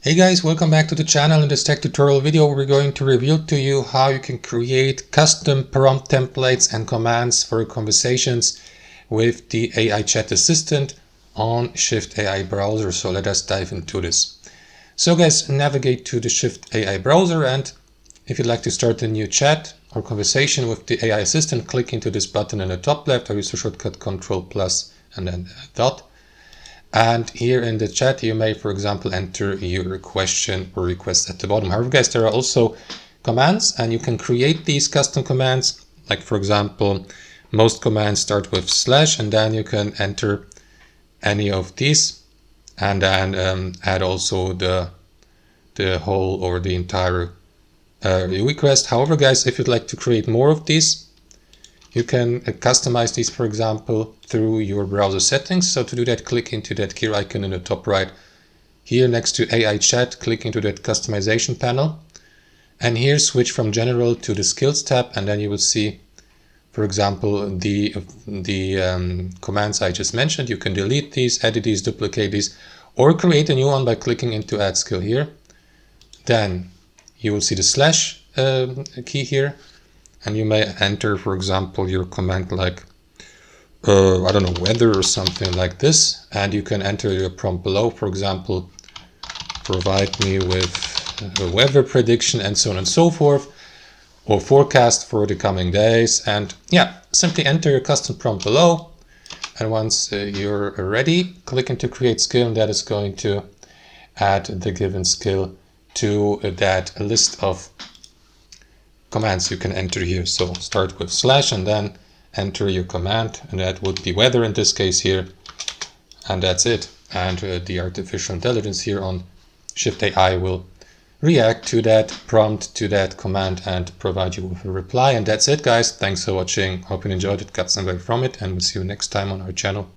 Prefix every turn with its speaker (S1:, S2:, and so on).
S1: Hey guys, welcome back to the channel. In this tech tutorial video, we're going to reveal to you how you can create custom prompt templates and commands for conversations with the AI chat assistant on Shift AI browser. So let us dive into this. So guys, navigate to the Shift AI browser, and if you'd like to start a new chat or conversation with the AI assistant, click into this button in the top left or use the shortcut Ctrl+ and then dot. And here in the chat, you may, for example, enter your question or request at the bottom. However, guys, there are also commands, and you can create these custom commands. Like, for example, most commands start with / and then you can enter any of these and then add also the whole or the entire request. However, guys, if you'd like to create more of these, you can customize these, for example, through your browser settings. So to do that, click into that gear icon in the top right. Here next to AI chat, click into that customization panel. And here switch from general to the skills tab, and then you will see, for example, the commands I just mentioned. You can delete these, edit these, duplicate these, or create a new one by clicking into add skill here. Then you will see the / key here. And you may enter, for example, your command like, I don't know, weather or something like this. And you can enter your prompt below, for example, provide me with a weather prediction and so on and so forth, or forecast for the coming days. And yeah, simply enter your custom prompt below. And once you're ready, click into create skill, and that is going to add the given skill to that list of commands you can enter here. So start with / and then enter your command, and that would be weather in this case here, and that's it. And the artificial intelligence here on Shift AI will react to that prompt, to that command, and provide you with a reply. And that's it, guys. Thanks for watching. Hope you enjoyed it, got some value from it, and we'll see you next time on our channel.